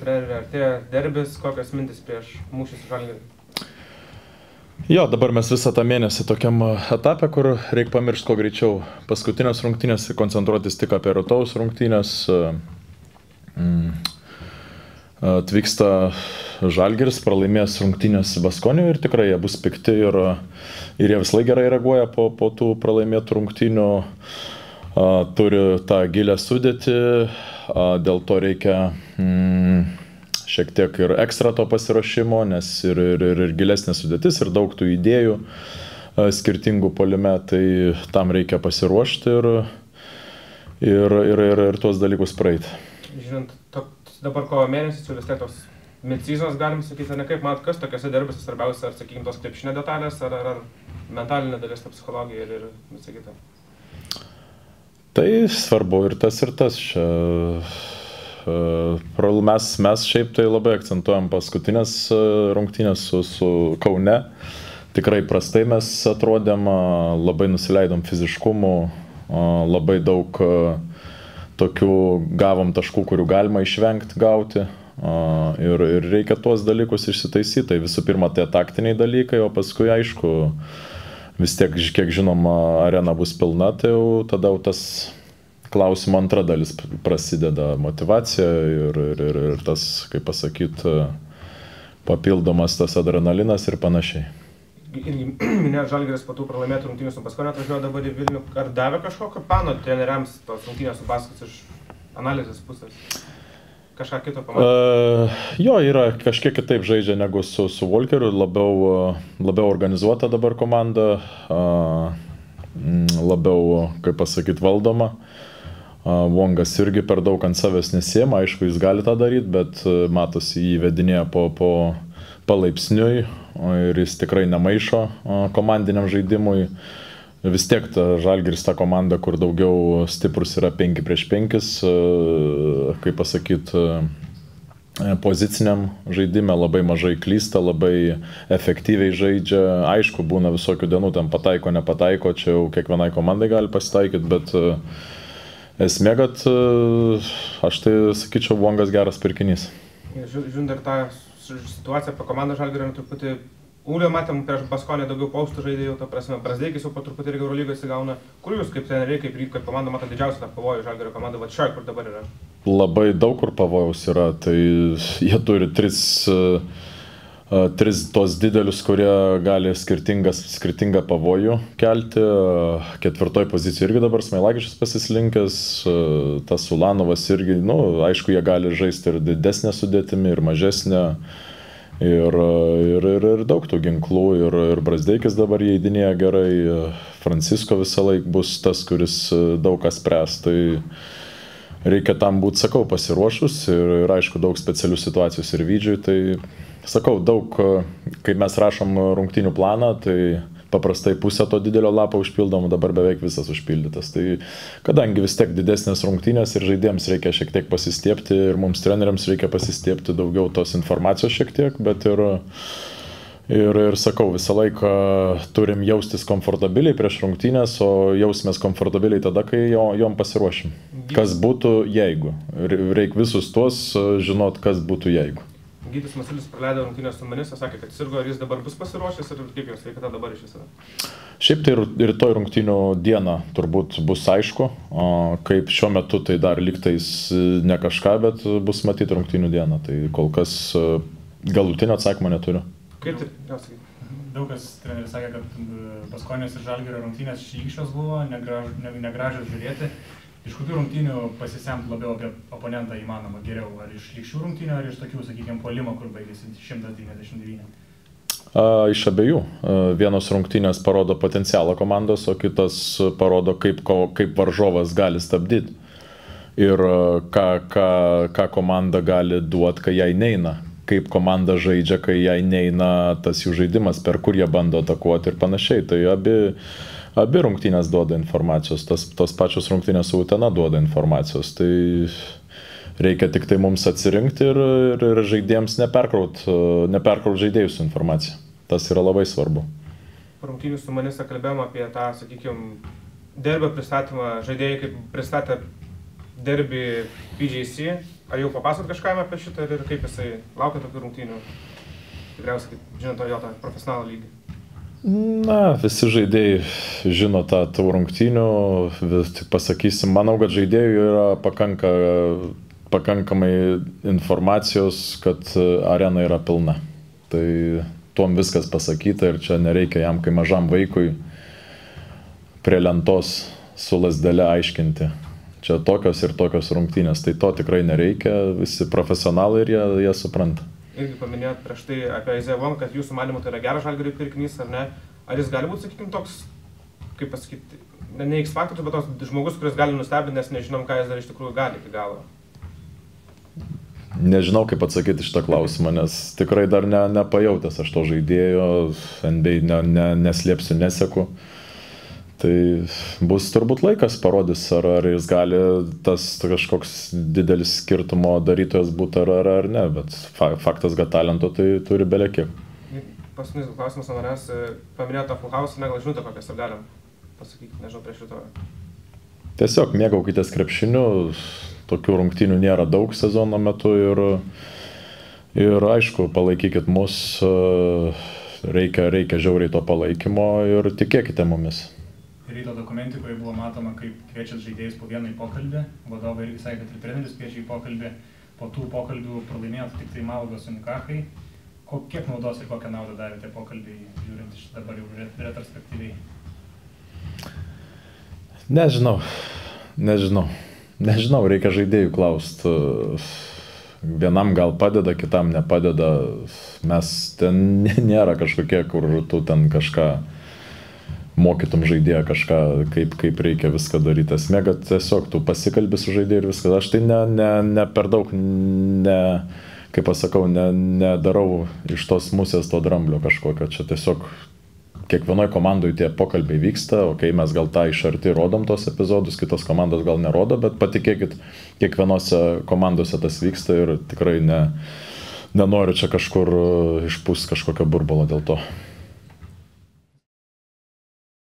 treneri, artėja derbis, kokios mintis prieš mūšį su Žalgiriu? Jo, dabar mes visą tą mėnesį tokiam etape, kur reikia pamiršti kuo greičiau paskutinės rungtynės ir koncentruotis tik apie rytojaus rungtynės. Atvyksta Žalgiris, pralaimės rungtynės Baskonijoje ir tikrai jie bus pikti ir jie visai gerai reaguoja po tų pralaimėtų rungtynių. Turi tą gilę sudėtį, dėl to reikia šiek tiek ir ekstra to pasiruošimo, nes ir gilesnė sudėtis, ir daug tų idėjų skirtingų puolime, tai tam reikia pasiruošti ir tuos dalykus praeiti. Žinant, dabar kovo mėnesis, jau vis tiek toks mid-seasonas, galim sakyti, ar ne kaip, mat, kas tokiuose derbėse svarbiausia, ar, sakykime, tos krepšinio detalės, ar mentalinė dalis, ta psichologija ir visą kitą? Tai svarbu ir tas. Mes šiaip tai labai akcentuojam paskutinės rungtynės su Kaune. Tikrai prastai mes atrodėm, labai nusileidom fiziškumu, labai daug tokių gavom taškų, kurių galima išvengti gauti. Ir reikia tuos dalykus išsitaisyti. Tai visų pirma, tai taktiniai dalykai, o paskui, aišku, vis tiek, kiek žinom, arena bus pilna, tai jau tada tas klausimo antra dalis prasideda, motyvacija ir tas, kaip pasakyti, papildomas tas adrenalinas ir panašiai. Minėjot, Žalgiris po tų pralaimėtų rungtynių su Baskoniu atvažiuoja dabar į Vilnių. Ar davė kažkokio plano treneriams tos rungtynės su Baskoniu iš analizės pusės? Kažką kito pamatė? Jo, yra kažkiek kitaip žaidžia negu su Volkeriu, labiau organizuota dabar komanda, labiau, kaip pasakyti, valdoma. Vongas irgi per daug ant savęs nesiema, aišku, jis gali tą daryti, bet matosi jį vedinėja palaipsniui ir jis tikrai nemaišo komandiniam žaidimui. Vis tiek Žalgiris ta komanda, kur daugiau stiprus yra 5 prieš 5, kaip pasakyti, poziciniam žaidime, labai mažai klysta, labai efektyviai žaidžia. Aišku, būna visokių dienų, ten pataiko, nepataiko, čia jau kiekvienai komandai gali pasitaikyti, bet esmė, kad aš tai sakyčiau, Vongas geras pirkinys. Žiūrint dar tą situaciją apie komandą Žalgirio, truputį Ūlio matėm prieš Baskonę daugiau paustų žaidėjų, ta prasme, Brazdeikis jau po truputį irgi Eurolygos įgauna. Kur jūs kaip treneriai, kaip komanda mato didžiausią tą pavojų Žalgirio komandą, va čia, kur dabar yra? Labai daug kur pavojaus yra, tai jie turi tris tos didelius, kurie gali skirtingą pavojų kelti. Ketvirtoj pozicijai irgi dabar Smailagičius pasislinkęs, tas Ulanovas irgi, aišku, jie gali žaisti ir didesnę sudėtimi, ir mažesnę. Ir daug tų ginklų, ir Brazdeikis dabar įeidinėja gerai, Francisko visą laiką bus tas, kuris daug kas spręs. Tai reikia tam būti, sakau, pasiruošus ir aišku, daug specialių situacijų ir Vydžiui. Tai sakau, daug, kai mes rašom rungtynių planą, tai paprastai pusę to didelio lapo užpildom, dabar beveik visas užpildytas. Tai kadangi vis tiek didesnės rungtynės ir žaidėjams reikia šiek tiek pasistiepti ir mums treneriams reikia pasistiepti daugiau tos informacijos šiek tiek, bet ir sakau, visą laiką turim jaustis komfortabiliai prieš rungtynės, o jausimės komfortabiliai tada, kai jom pasiruošim. Kas būtų jeigu. Reikia visus tuos žinot, kas būtų jeigu. Gytis Masiulis praleido rungtynės su manis, sakė, kad sirgo, ar jis dabar bus pasiruošęs ir kaip jo sveikata dabar iš viso? Šiaip tai rytoj rungtynių dieną turbūt bus aišku, kaip šiuo metu tai dar lygtais ne kažką, bet bus matyti rungtynių dieną, tai kol kas galutinio atsakymo neturiu. Kaip tai? Sakyk. Daug kas treneris sakė, kad Baskonijos ir Žalgirio rungtynės šlykščios buvo, negražios žiūrėti. Iš kokių rungtynių pasisemti labiau apie oponentą įmanoma geriau? Ar iš šlykščių rungtynių, ar iš tokių, sakykime, puolimo, kur baigėsi 199? Iš abiejų. Vienos rungtynės parodo potencialą komandos, o kitas parodo, kaip varžovas gali stabdyti. Ir ką komanda gali duoti, kai jai neina. Kaip komanda žaidžia, kai jai neina tas jų žaidimas, per kur jie bando atakuoti ir panašiai. Tai abi rungtynės duoda informacijos, tos pačios rungtynės su Utena duoda informacijos. Tai reikia tik tai mums atsirinkti ir žaidėjams neperkraut žaidėjų su informacija. Tas yra labai svarbu. Rungtynių su manisa kalbėjom apie tą, sakykime, derbio pristatymą. Žaidėjai kaip pristatė derbį PJC, Ar jau papasakot kažką apie šitą ir kaip jisai laukia tokių rungtynių? Tikriausiai, žinot, jo tą profesionalų lygį. Na, visi žaidėjai žino tų rungtynių, tik pasakysim, manau, kad žaidėjų yra pakankamai informacijos, kad arena yra pilna. Tai tuom viskas pasakyta ir čia nereikia jam, kai mažam vaikui, prie lentos su lasdele aiškinti. Čia tokios ir tokios rungtynės, tai to tikrai nereikia, visi profesionalai ir jie supranta. Irgi paminėjot prieš tai apie Isaiah Wong, kad jūsų manymu tai yra geras Žalgiriui pirkinys, ar ne? Ar jis gali būti, sakykime, toks, kaip pasakyti, ne X faktorius, bet toks žmogus, kuris gali nustebinti, nes nežinom, ką jis dar iš tikrųjų gali iki galo? Nežinau, kaip atsakyti šitą klausimą, nes tikrai dar nepajautęs aš to žaidėjo, NBA neslėpsiu, neseku. Tai bus turbūt laikas parodys, ar jis gali tas kažkoks didelis skirtumo darytojas būti ar ne, bet faktas, kad talento tai turi belekiek. Paskutinis klausimas nuo manęs, paminėjau tą Full House, gal žinote kokias, ar galim pasakyti, nežinau, prieš šito. Tiesiog mėgaukitės krepšiniu, tokių rungtynių nėra daug sezono metu ir aišku, palaikykit mus, reikia žiauriai to palaikymo ir tikėkite mumis. Ryto dokumentikoje buvo matoma, kaip kviečiat žaidėjus po vieną į pokalbį, vadovai irgi sakė, kad ir treneris kviečia į pokalbį, po tų pokalbių pralaimėjot tik tai Malagos Unikachai. Kiek naudos ir kokią naudą davė tie pokalbiai, žiūrint iš dabar jau retrospektyviai? Nežinau, reikia žaidėjų klausti. Vienam gal padeda, kitam nepadeda. Mes ten nėra kažkokie, kur tu ten kažką mokytum žaidėją kažką, kaip reikia viską daryti. Esmė, kad tiesiog tu pasikalbi su žaidėju ir viskas. Aš tai ne per daug, kaip pasakau, nedarau iš tos musės to dramblio kažkokio. Čia tiesiog kiekvienoje komandoje tie pokalbiai vyksta, mes gal tą iš arti rodom tos epizodus, kitos komandos gal nerodo, bet patikėkit, kiekvienose komandose tas vyksta ir tikrai nenoriu čia kažkur išpūsti kažkokio burbulo dėl to.